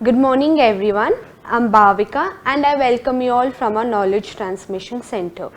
Good morning everyone, I'm Bhavika and I welcome you all from our Knowledge Transmission Center.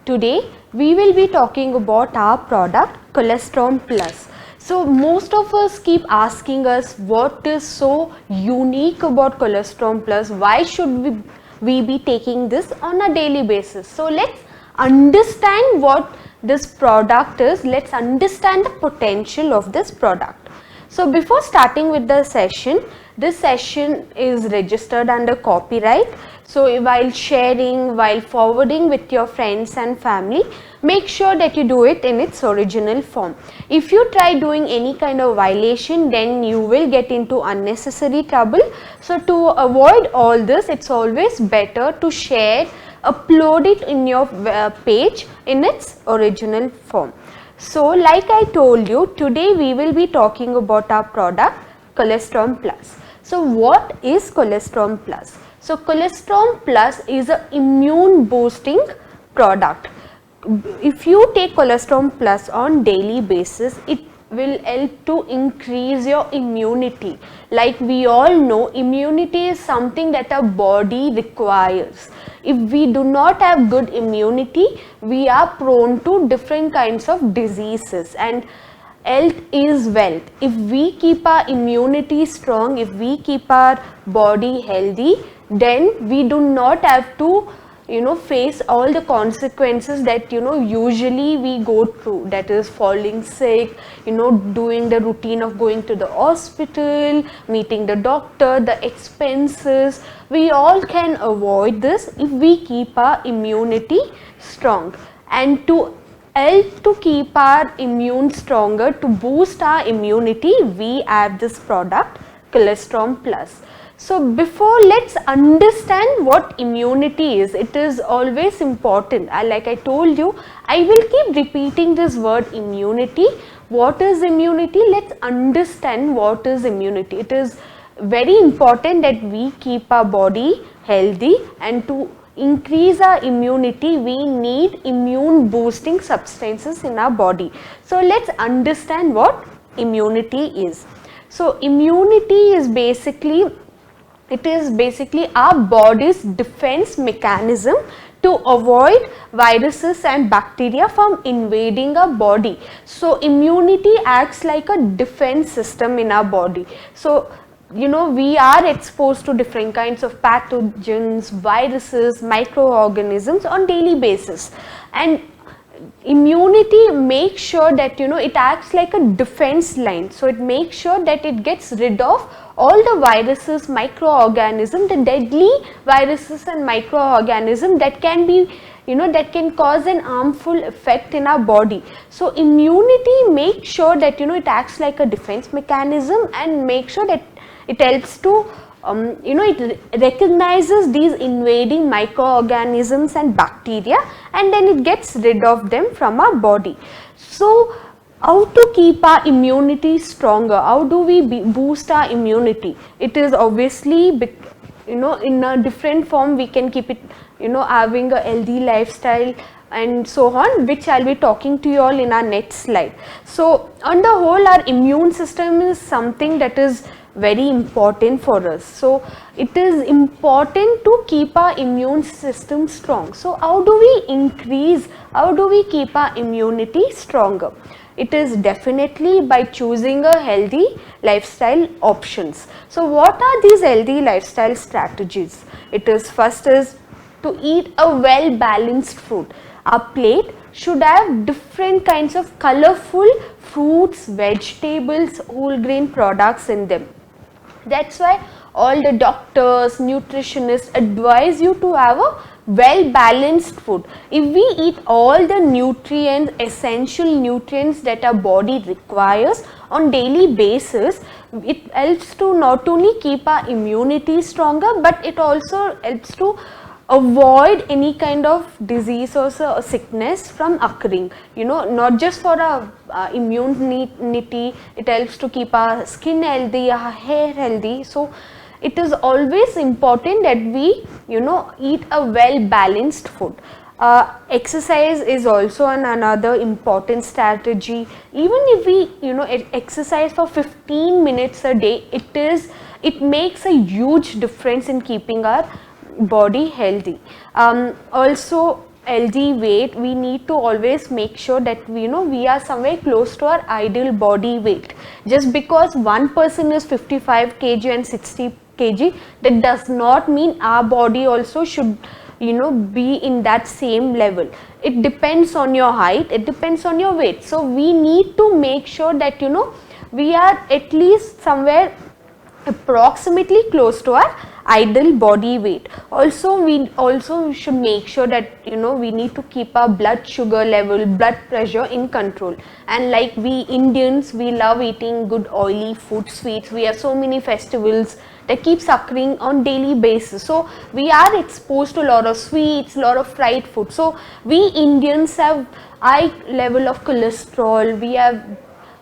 Today we will be talking about our product Colostrum Plus. So most of us keep asking us what is so unique about Colostrum Plus, why should we be taking this on a daily basis. So let's understand what this product is, let's understand the potential of this product. So before starting with the session, this session is registered under copyright. So while sharing, while forwarding with your friends and family, make sure that you do it in its original form. If you try doing any kind of violation, then you will get into unnecessary trouble. So to avoid all this, it's always better to share, upload it in your page in its original form. So like I told you, today we will be talking about our product Colostrum Plus. So what is Colostrum Plus? So Colostrum Plus is an immune boosting product. If you take Colostrum Plus on daily basis, it will help to increase your immunity. Like we all know, immunity is something that our body requires. If we do not have good immunity, we are prone to different kinds of diseases, and health is wealth. If we keep our immunity strong, if we keep our body healthy, then we do not have to face all the consequences that usually we go through, that is falling sick, doing the routine of going to the hospital, meeting the doctor, the expenses. We all can avoid this if we keep our immunity strong. And to help to keep our immune stronger, to boost our immunity, we have this product Colostrum Plus. So before, let's understand what immunity is. It is always important. Like I told you, I will keep repeating this word immunity. What is immunity? Let's understand what is immunity. It is very important that we keep our body healthy, and to increase our immunity, we need immune boosting substances in our body. So let's understand what immunity is. So immunity is basically our body's defense mechanism to avoid viruses and bacteria from invading our body. So immunity acts like a defense system in our body. So we are exposed to different kinds of pathogens, viruses, microorganisms on daily basis, and immunity makes sure that it acts like a defense line. So it makes sure that it gets rid of all the viruses, microorganisms, the deadly viruses and microorganisms that can be that can cause an harmful effect in our body. So immunity makes sure that it acts like a defense mechanism and makes sure that it helps to it recognizes these invading microorganisms and bacteria, and then it gets rid of them from our body. So how to keep our immunity stronger? How do we boost our immunity? It is obviously in a different form. We can keep it having a healthy lifestyle and so on, which I'll be talking to you all in our next slide. So on the whole, our immune system is something that is very important for us. So it is important to keep our immune system strong. So how do we keep our immunity stronger? It is definitely by choosing a healthy lifestyle options. So what are these healthy lifestyle strategies? First is to eat a well balanced food. Our plate should have different kinds of colorful fruits, vegetables, whole grain products in them. That's why all the doctors, nutritionists advise you to have a well balanced food. If we eat all the nutrients, essential nutrients that our body requires on daily basis, it helps to not only keep our immunity stronger, but it also helps to avoid any kind of disease or sickness from occurring. Not just for our immunity, it helps to keep our skin healthy, our hair healthy. So it is always important that we eat a well balanced food. Exercise is also another important strategy. Even if we exercise for 15 minutes a day, it is it makes a huge difference in keeping our body healthy. Also healthy weight, we need to always make sure that we are somewhere close to our ideal body weight. Just because one person is 55 kg and 60 kg, that does not mean our body also should be in that same level. It depends on your height, it depends on your weight. So we need to make sure that we are at least somewhere approximately close to our ideal body weight. Also we should make sure that we need to keep our blood sugar level, blood pressure in control. And like we Indians, we love eating good oily food, sweets. We have so many festivals that keeps occurring on daily basis, so we are exposed to a lot of sweets, lot of fried food. So we Indians have high level of cholesterol, we have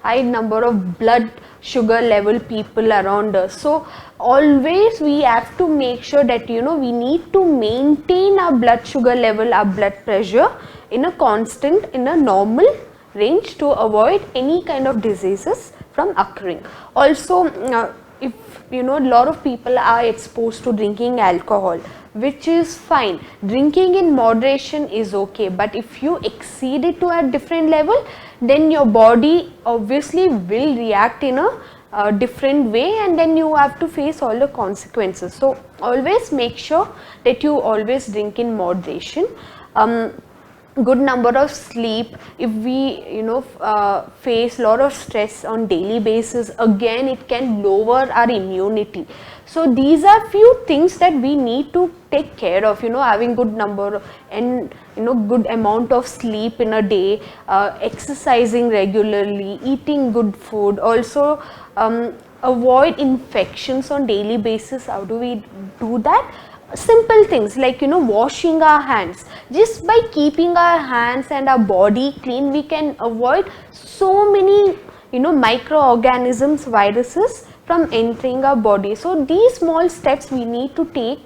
high number of blood sugar level people around us. So always we have to make sure that we need to maintain our blood sugar level, our blood pressure in a constant, in a normal range to avoid any kind of diseases from occurring. Also if a lot of people are exposed to drinking alcohol, which is fine, drinking in moderation is okay, but if you exceed it to a different level, then your body obviously will react in a different way, and then you have to face all the consequences. So always make sure that you always drink in moderation. Good number of sleep. If we face lot of stress on daily basis, again it can lower our immunity. So these are few things that we need to take care of, having good number and good amount of sleep in a day, exercising regularly, eating good food. Also avoid infections on daily basis. How do we do that? Simple things like washing our hands. Just by keeping our hands and our body clean, we can avoid so many microorganisms, viruses from entering our body. So these small steps we need to take.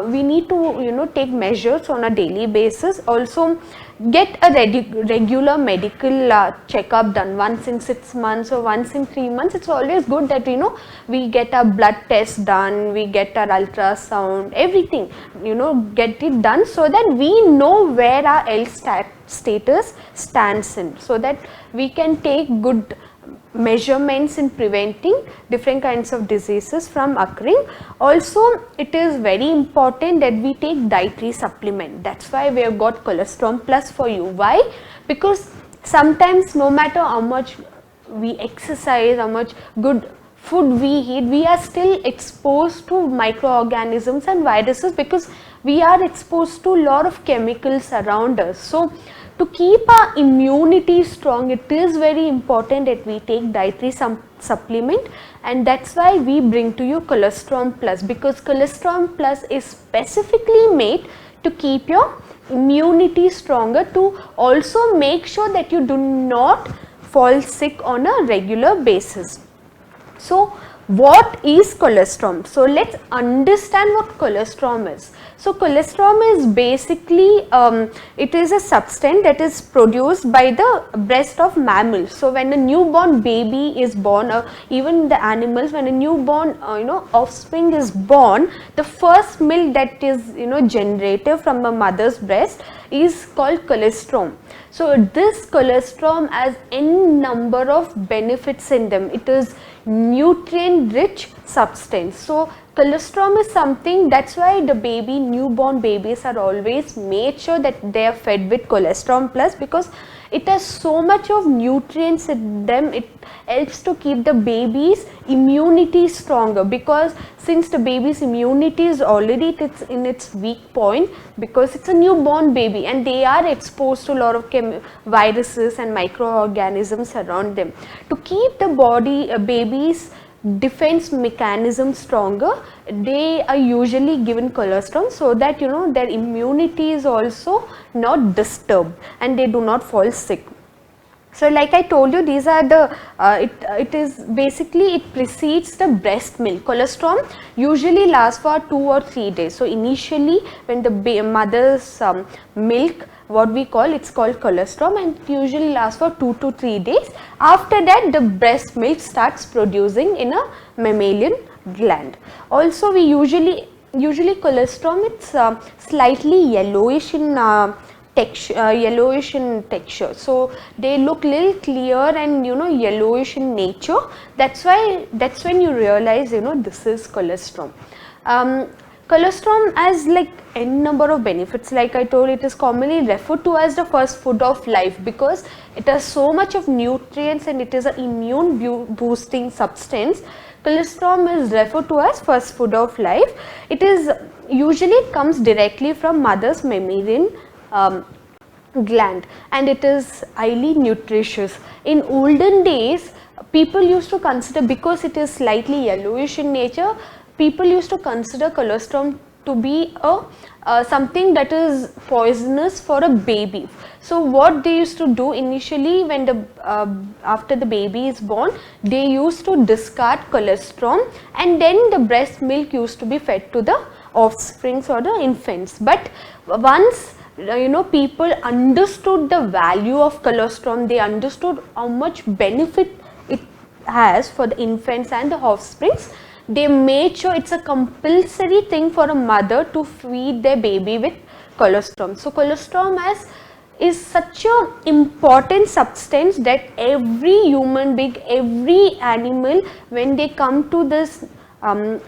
We need to take measures on a daily basis. Also get a regular medical checkup done once in 6 months or once in 3 months. It's always good that we get a blood test done, we get our ultrasound, everything get it done, so that we know where our health status stands in, so that we can take good measurements in preventing different kinds of diseases from occurring. Also it is very important that we take dietary supplement. That's why we have got Colostrum Plus for you. Why? Because sometimes no matter how much we exercise, how much good food we eat, we are still exposed to microorganisms and viruses, because we are exposed to a lot of chemicals around us. So to keep our immunity strong, it is very important that we take dietary supplement, and that's why we bring to you Colostrum Plus, because Colostrum Plus is specifically made to keep your immunity stronger, to also make sure that you do not fall sick on a regular basis. So what is colostrum? So let's understand what colostrum is. So colostrum is basically it is a substance that is produced by the breast of mammals. So when a newborn baby is born, or even the animals, when a newborn offspring is born, the first milk that is generated from the mother's breast is called colostrum. So this colostrum has n number of benefits in them. It is nutrient rich substance. So colostrum is something, that's why the newborn babies are always made sure that they are fed with Colostrum Plus, because it has so much of nutrients in them. It helps to keep the baby's immunity stronger, because since the baby's immunity is already in its weak point, because it's a newborn baby and they are exposed to a lot of viruses and microorganisms around them. To keep the baby's defense mechanism stronger, they are usually given colostrum, so that their immunity is also not disturbed and they do not fall sick. So like I told you, these are the it is basically, it precedes the breast milk. Colostrum usually lasts for 2 or 3 days. So initially when the mother's milk, what we call, it's called colostrum, and it usually lasts for 2 to 3 days. After that the breast milk starts producing in a mammalian gland. Also we usually colostrum, it's slightly yellowish in texture, so they look little clear and yellowish in nature. That's when you realize this is colostrum. Colostrum has like n number of benefits. Like I told, it is commonly referred to as the first food of life because it has so much of nutrients and it is an immune boosting substance. Colostrum is referred to as first food of life. It is usually comes directly from mother's mammalian gland, and it is highly nutritious. In olden days, people used to consider, because it is slightly yellowish in nature, people used to consider colostrum to be something that is poisonous for a baby. So what they used to do initially, when after the baby is born, they used to discard colostrum, and then the breast milk used to be fed to the offsprings or the infants. But once people understood the value of colostrum, they understood how much benefit it has for the infants and the offsprings, they made sure it's a compulsory thing for a mother to feed their baby with colostrum. So colostrum is such an important substance that every human being, every animal, when they come to this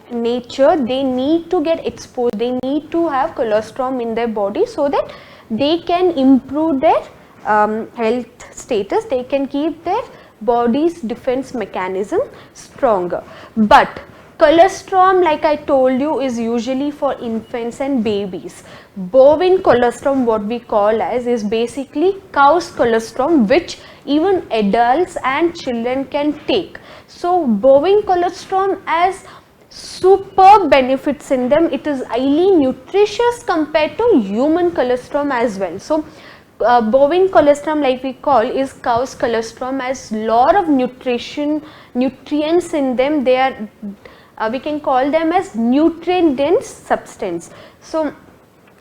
nature, they need to get exposed, they need to have colostrum in their body so that they can improve their health status, they can keep their body's defense mechanism stronger. But colostrum, like I told you, is usually for infants and babies. Bovine colostrum, what we call as, is basically cow's colostrum, which even adults and children can take. So bovine colostrum has superb benefits in them. It is highly nutritious compared to human colostrum as well. So bovine colostrum, like we call, is cow's colostrum, has lot of nutrients in them. They are we can call them as nutrient dense substance. So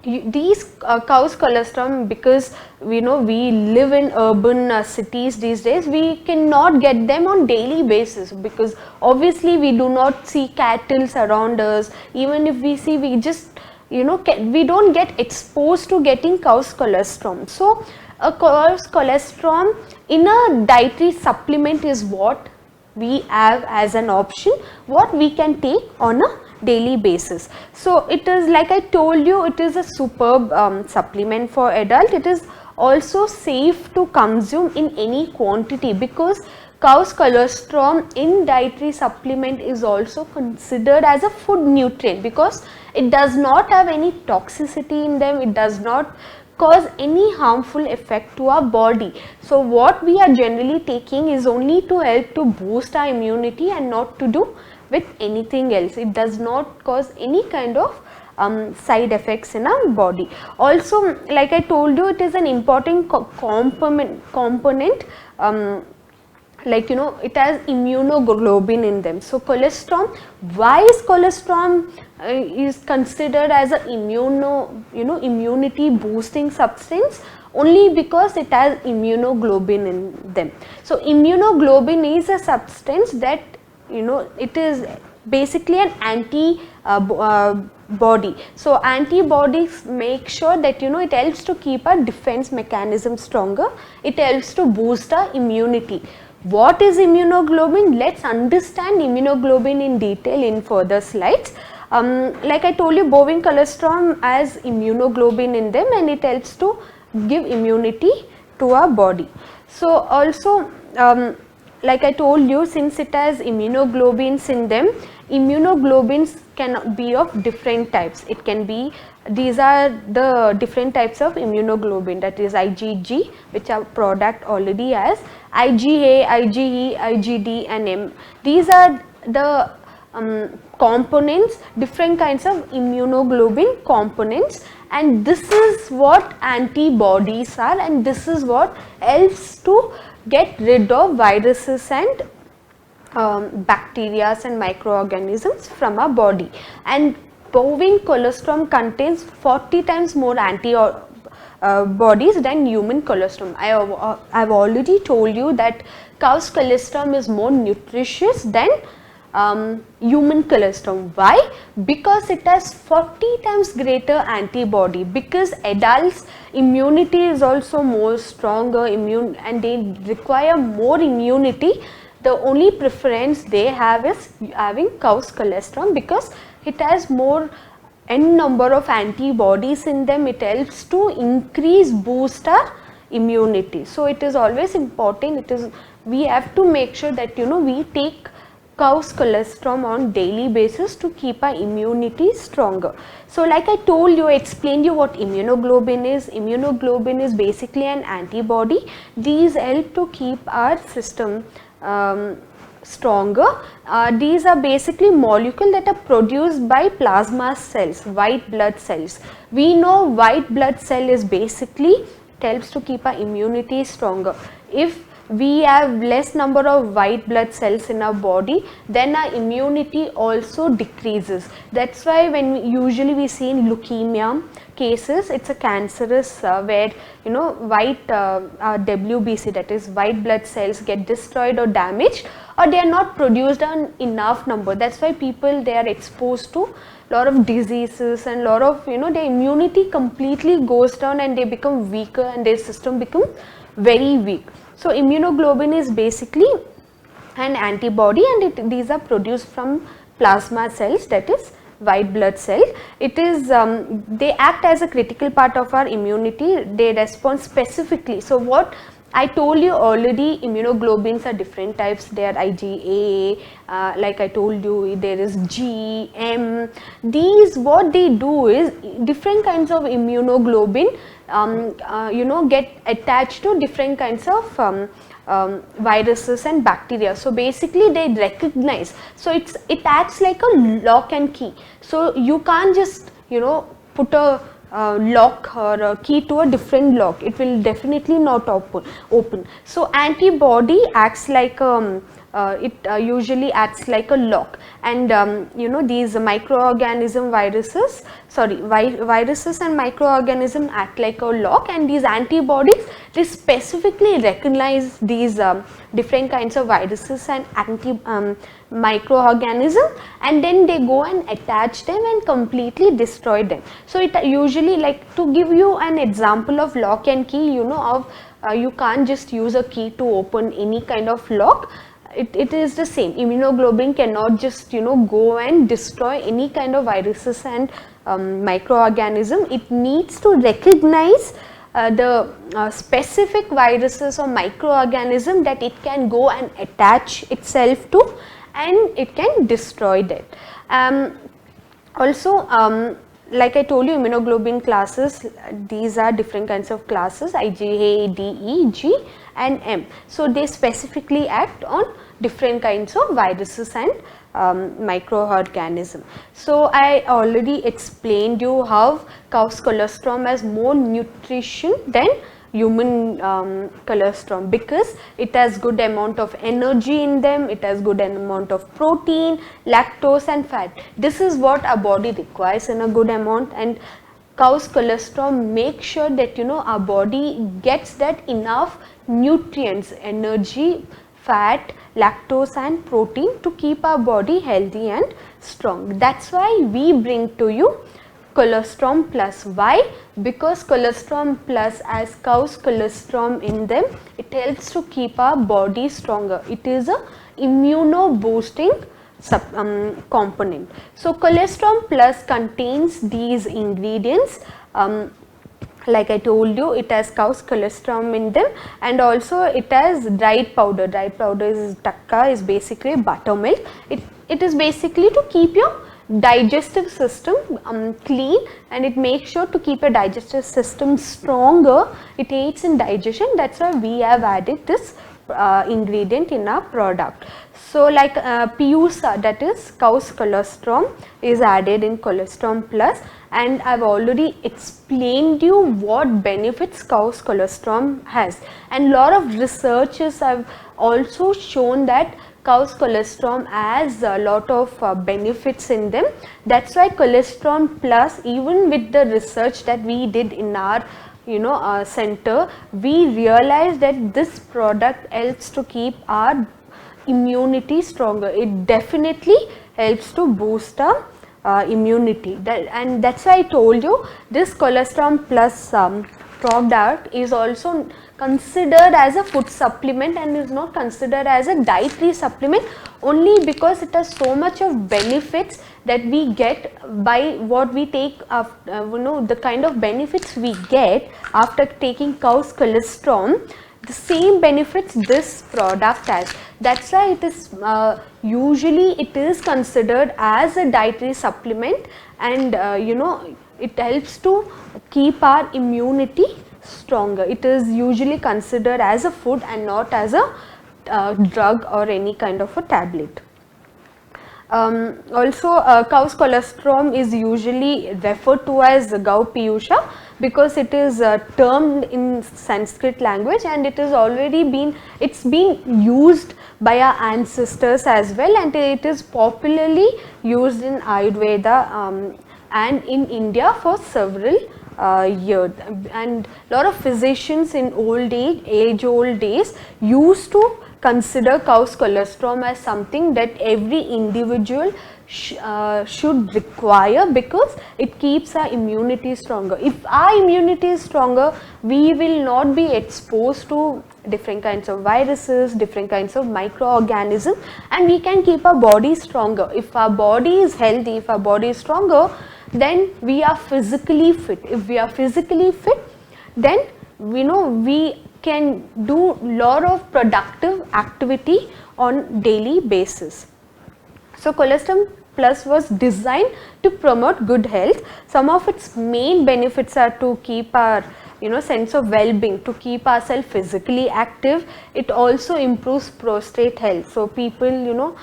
these cow's colostrum, because we live in urban cities these days, we cannot get them on daily basis because obviously we do not see cattle around us. Even if we see, we just we don't get exposed to getting cow's colostrum. So a cow's colostrum in a dietary supplement is what we have as an option, what we can take on a daily basis. So it is, like I told you, it is a superb supplement for adult. It is also safe to consume in any quantity because cow's colostrum in dietary supplement is also considered as a food nutrient because it does not have any toxicity in them, it does not cause any harmful effect to our body. So what we are generally taking is only to help to boost our immunity and not to do with anything else. It does not cause any kind of side effects in our body. Also, like I told you, it is an important component, it has immunoglobulin in them. So colostrum, why is colostrum is considered as a immunity boosting substance? Only because it has immunoglobulin in them. So immunoglobulin is a substance that it is basically an body. So antibodies make sure that it helps to keep our defense mechanism stronger. It helps to boost our immunity. What is immunoglobulin? Let's understand immunoglobulin in detail in further slides. Like I told you, bovine colostrum has immunoglobulin in them and it helps to give immunity to our body. So also, like I told you, since it has immunoglobulins in them, immunoglobulins can be of different types. It can be, these are the different types of immunoglobulin, that is IgG, which our product already has, IgA, IgE, IgD and M. These are the components, different kinds of immunoglobulin components, and this is what antibodies are, and this is what helps to get rid of viruses and bacteria and microorganisms from our body. And bovine colostrum contains 40 times more antibodies than human colostrum. I have already told you that cow's colostrum is more nutritious than human colostrum. Why? Because it has 40 times greater antibody, because adults immunity is also more stronger immune and they require more immunity. The only preference they have is having cow's colostrum because it has more n number of antibodies in them. It helps to increase, boost our immunity. So it is always important, we have to make sure that we take cow's colostrum on daily basis to keep our immunity stronger. So like I told you, I explained you what immunoglobulin is. Immunoglobulin is basically an antibody. These help to keep our system stronger. These are basically molecules that are produced by plasma cells, white blood cells. We know white blood cell is basically, it helps to keep our immunity stronger. If we have less number of white blood cells in our body, then our immunity also decreases. That's why when usually we see in leukemia cases, it's a cancerous where white WBC, that is white blood cells, get destroyed or damaged, or they are not produced in enough number. That's why people, they are exposed to lot of diseases and lot of their immunity completely goes down and they become weaker and their system becomes very weak. So immunoglobulin is basically an antibody and these are produced from plasma cells, that is white blood cell. It is they act as a critical part of our immunity. They respond specifically. So what I told you already, immunoglobulins are different types. They are IgA, like I told you, there is G, M. These, what they do is, different kinds of immunoglobulin get attached to different kinds of viruses and bacteria. So basically they recognize, so it acts like a lock and key. So you can't just put a lock or a key to a different lock, it will definitely not open. So antibody acts like it usually acts like a lock, and these microorganism viruses and microorganism act like a lock, and these antibodies, they specifically recognize these different kinds of viruses and microorganism, and then they go and attach them and completely destroy them. So it usually, like to give you an example of lock and key, you can't just use a key to open any kind of lock. It is the same. Immunoglobulin cannot just go and destroy any kind of viruses and microorganism. It needs to recognize the specific viruses or microorganism that it can go and attach itself to, and it can destroy that. Also, like I told you, immunoglobulin classes, these are different kinds of classes, IgA, D, E, G and M. So they specifically act on different kinds of viruses and microorganism. So I already explained you how cow's colostrum has more nutrition than human colostrum, because it has good amount of energy in them, it has good amount of protein, lactose and fat. This is what our body requires in a good amount, and cow's colostrum make sure that our body gets that enough nutrients, energy, fat, lactose and protein to keep our body healthy and strong. That's why we bring to you Colostrum Plus. Why? Because Colostrum Plus has cow's colostrum in them. It helps to keep our body stronger. It is a immuno boosting component. So Colostrum Plus contains these ingredients. Like I told you, it has cow's colostrum in them, and also it has dried powder. Dried powder is takka, is basically buttermilk. It is basically to keep your digestive system clean, and it makes sure to keep your digestive system stronger. It aids in digestion. That's why we have added this ingredient in our product. So like Piusa, that is cow's colostrum, is added in Colostrum Plus, and I've already explained you what benefits cow's colostrum has, and lot of researchers have also shown that cow's colostrum has a lot of benefits in them. That's why Colostrum Plus, even with the research that we did in our center, we realized that this product helps to keep our immunity stronger. It definitely helps to boost our immunity. And that's why I told you this Colostrum Plus product is also considered as a food supplement and is not considered as a dietary supplement, only because it has so much of benefits that we get by what we take, the kind of benefits we get after taking cow's colostrum. The same benefits this product has. That's why it is usually it is considered as a dietary supplement, and it helps to keep our immunity stronger. It is usually considered as a food and not as a drug or any kind of a tablet. Also, cow's colostrum is usually referred to as Gau Piyusha because it is termed in Sanskrit language, and it is already been used by our ancestors as well, and it is popularly used in Ayurveda and in India for several years. And lot of physicians in age old days used to consider cow's colostrum as something that every individual should require, because it keeps our immunity stronger. If our immunity is stronger, we will not be exposed to different kinds of viruses, different kinds of microorganisms, and we can keep our body stronger. If our body is healthy, if our body is stronger, then we are physically fit. If we are physically fit, then we can do lot of productive activity on daily basis. So Colostrum Plus was designed to promote good health. Some of its main benefits are to keep our sense of well-being, to keep ourselves physically active. It also improves prostate health. So people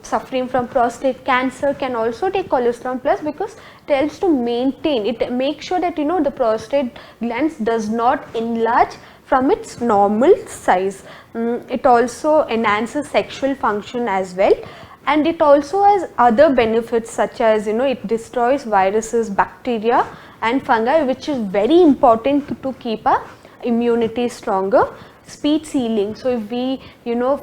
suffering from prostate cancer can also take Colostrum Plus, because it helps to maintain it, make sure that the prostate glands does not enlarge from its normal size. It also enhances sexual function as well, and it also has other benefits such as it destroys viruses, bacteria and fungi, which is very important to keep our immunity stronger. Speeds healing. So if we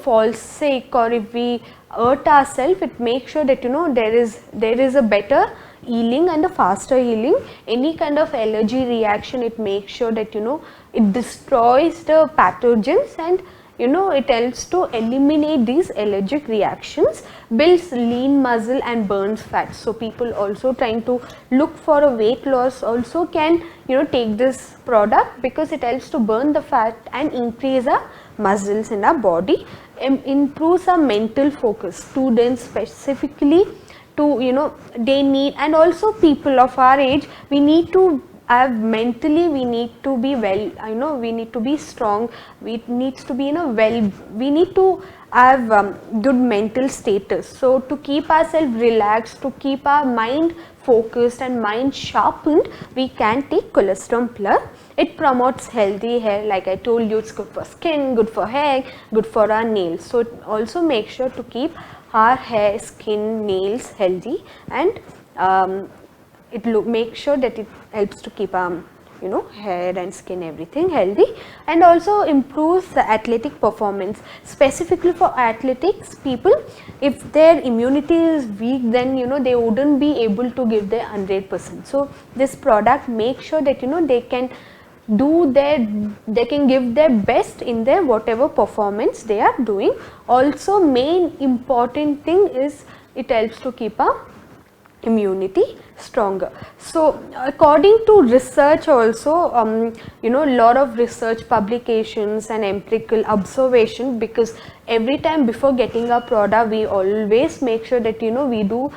fall sick or if we hurt ourselves, it makes sure that there is a better healing and a faster healing. Any kind of allergy reaction, it makes sure that it destroys the pathogens, and it helps to eliminate these allergic reactions, builds lean muscle and burns fat. So people also trying to look for a weight loss also can take this product, because it helps to burn the fat and increase our muscles in our body. Improves our mental focus. Students specifically, to they need, and also people of our age, we need to have mentally, we need to be well, we need to be strong, we needs to be we need to have good mental status. So to keep ourselves relaxed, to keep our mind focused and mind sharpened, we can take Colostrum Plus. It promotes healthy hair, like I told you, it's good for skin, good for hair, good for our nails. So it also makes sure to keep our hair, skin, nails healthy, and make sure that it helps to keep our hair and skin, everything healthy, and also improves the athletic performance. Specifically for athletics people, if their immunity is weak, then they wouldn't be able to give their 100%. So this product makes sure that they can give their best in their whatever performance they are doing. Also, main important thing is it helps to keep our immunity stronger. So according to research also, lot of research publications and empirical observation, because every time before getting a product, we always make sure that we do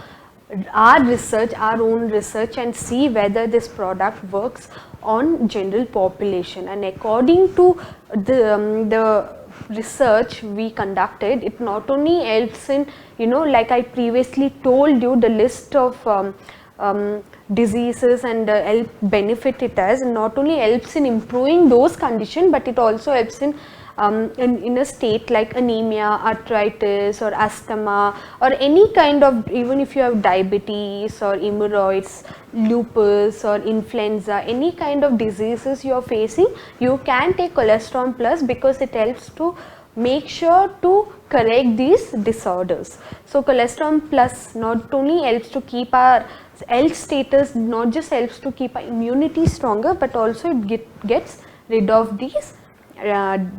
our research, our own research, and see whether this product works on general population. And according to the research we conducted, it not only helps in like I previously told you, the list of diseases and the health benefit it has, not only helps in improving those conditions, but it also helps in a state like anemia, arthritis or asthma, or any kind of, even if you have diabetes or hemorrhoids, lupus or influenza, any kind of diseases you are facing, you can take Colostrum Plus, because it helps to make sure to correct these disorders. So Colostrum Plus not only helps to keep our health status, not just helps to keep our immunity stronger, but also it gets rid of these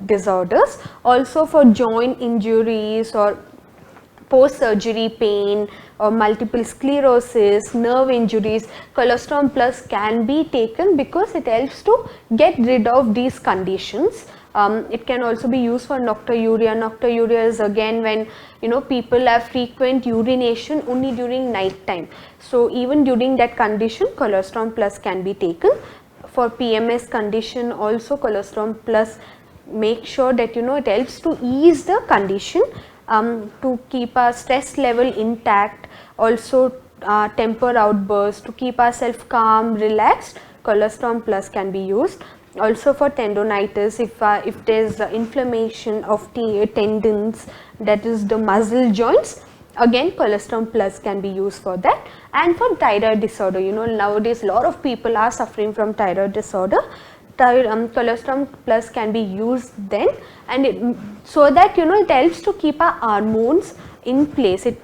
disorders. Also for joint injuries or post surgery pain or multiple sclerosis, nerve injuries, Colostrum Plus can be taken because it helps to get rid of these conditions. It can also be used for nocturia. Nocturia is again when people have frequent urination only during night time. So even during that condition, Colostrum Plus can be taken. For PMS condition also, Colostrum Plus make sure that it helps to ease the condition, to keep our stress level intact, also temper outbursts, to keep ourselves calm, relaxed. Colostrum Plus can be used. Also for tendonitis, if there is inflammation of tendons, that is the muscle joints, again Colostrum Plus can be used for that. And for thyroid disorder, nowadays a lot of people are suffering from thyroid disorder. Colostrum Plus can be used then, and so that it helps to keep our hormones in place. It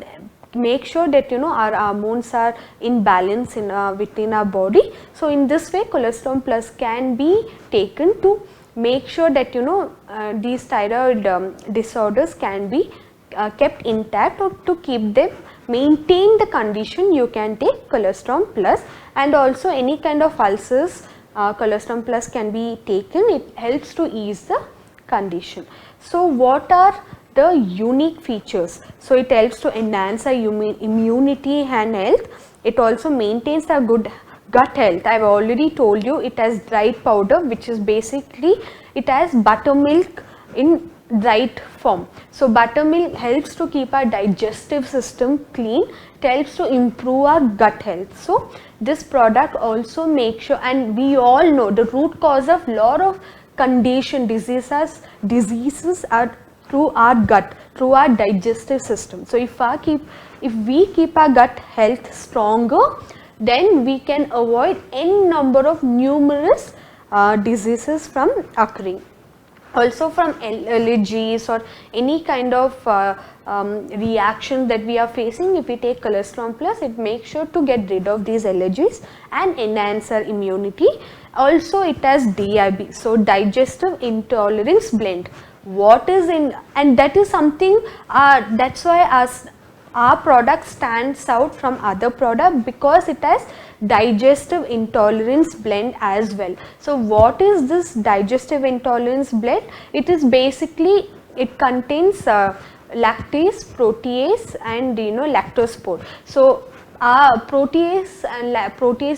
make sure that our hormones are in balance within our body. So in this way, Colostrum Plus can be taken to make sure that these thyroid disorders can be kept intact, or to keep them maintain the condition. You can take Colostrum Plus. And also any kind of ulcers, Colostrum Plus can be taken. It helps to ease the condition. So what are the unique features? So it helps to enhance our immunity and health. It also maintains our good gut health. I have already told you it has dried powder, which is basically it has buttermilk in dried form. So buttermilk helps to keep our digestive system clean. It helps to improve our gut health. So this product also makes sure, and we all know the root cause of lot of diseases are through our gut, through our digestive system. So if we keep our gut health stronger, then we can avoid n number of numerous diseases from occurring. Also from allergies or any kind of reaction that we are facing, if we take Colostrum Plus, it makes sure to get rid of these allergies and enhance our immunity. Also it has DIB, so digestive intolerance blend. What is in, and that is something that's why our product stands out from other product, because it has digestive intolerance blend as well. So what is this digestive intolerance blend? It is basically, it contains lactase, protease and lactospore. So protease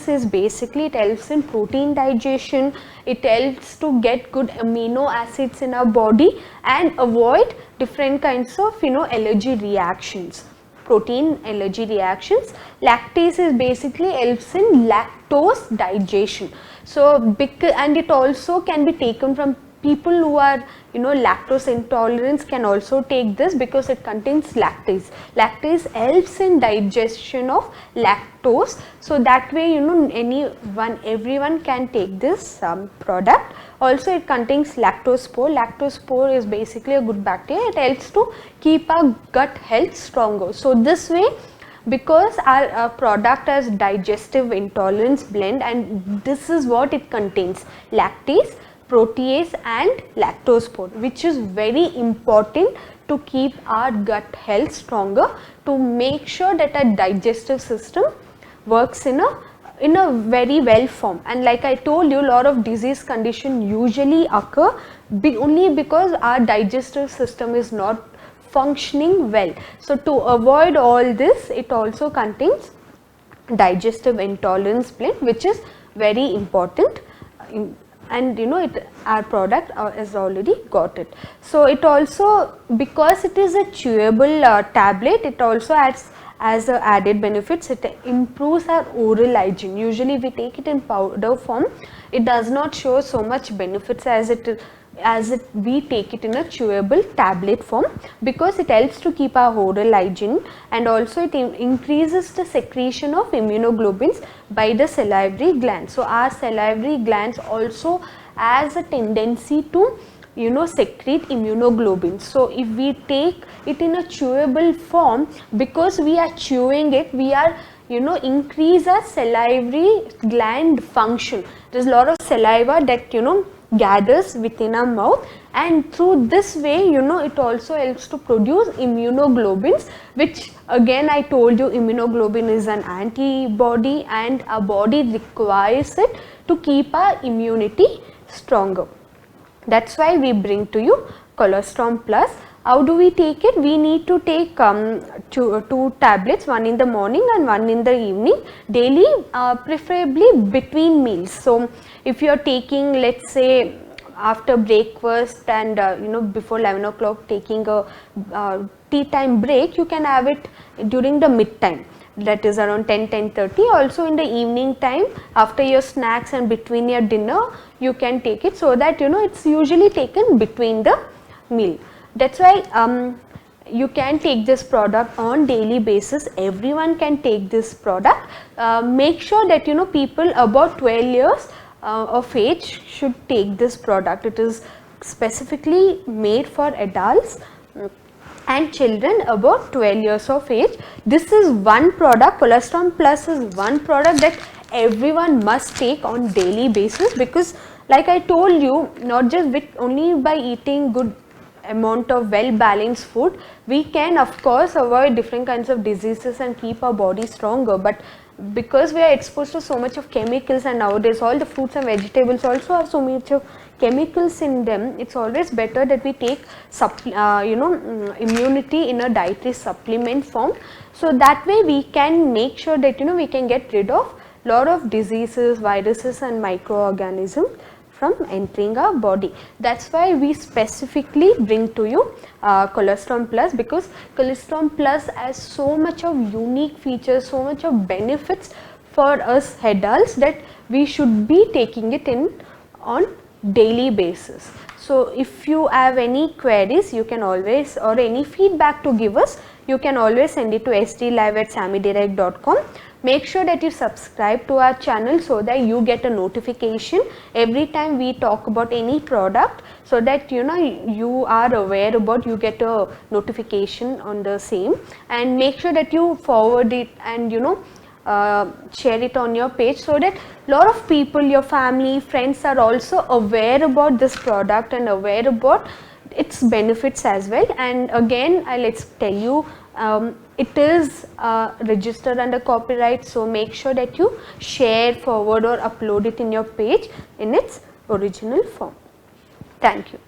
is basically, it helps in protein digestion. It helps to get good amino acids in our body and avoid different kinds of allergy reactions, protein allergy reactions. Lactase is basically helps in lactose digestion. So and it also can be taken from people who are lactose intolerance, can also take this because it contains lactase. Lactase helps in digestion of lactose. So that way everyone can take this product. Also it contains lactospore. Lactospore is basically a good bacteria. It helps to keep our gut health stronger. So this way, because our product has digestive intolerance blend, and this is what it contains: lactase, protease and lactospore, which is very important to keep our gut health stronger, to make sure that our digestive system works in a very well form. And like I told you, a lot of disease condition usually occur only because our digestive system is not functioning well. So to avoid all this, it also contains digestive intolerance blend, which is very important. And our product has already got it. So it also, because it is a chewable tablet, it also adds as a added benefits, it improves our oral hygiene. Usually we take it in powder form, it does not show so much benefits as we take it in a chewable tablet form, because it helps to keep our oral hygiene, and also it increases the secretion of immunoglobulins by the salivary glands. So our salivary glands also has a tendency to secrete immunoglobulins. So if we take it in a chewable form, because we are chewing it, we are increase our salivary gland function. There's a lot of saliva that gathers within our mouth, and through this way it also helps to produce immunoglobulins, which again I told you, immunoglobulin is an antibody and our body requires it to keep our immunity stronger. That's why we bring to you Colostrum Plus. How do we take it? We need to take two tablets, one in the morning and one in the evening daily, preferably between meals. So if you are taking, let's say, after breakfast and before 11 o'clock taking a tea time break, you can have it during the mid time, that is around 10:30. Also in the evening time after your snacks and between your dinner you can take it, so that it's usually taken between the meal. That's why you can take this product on daily basis. Everyone can take this product. Make sure that people above 12 years of age should take this product. It is specifically made for adults and children above 12 years of age. This is one product, Colostrum Plus is one product that everyone must take on daily basis, because like I told you, not just only by eating good amount of well balanced food, we can of course avoid different kinds of diseases and keep our body stronger. But because we are exposed to so much of chemicals, and nowadays all the fruits and vegetables also have so much of chemicals in them, it's always better that we take immunity in a dietary supplement form, so that way we can make sure that we can get rid of lot of diseases, viruses and microorganisms from entering our body. That's why we specifically bring to you Colostrum Plus, because Colostrum Plus has so much of unique features, so much of benefits for us adults, that we should be taking it on daily basis. So if you have any queries, you can always, or any feedback to give us, you can always send it to sdlive@samidirect.com. Make sure that you subscribe to our channel so that you get a notification every time we talk about any product, so that you are aware about, you get a notification on the same. And make sure that you forward it and share it on your page, so that lot of people, your family, friends are also aware about this product and aware about its benefits as well. And again, let's tell you, it is registered under copyright, so make sure that you share, forward or upload it in your page in its original form. Thank you.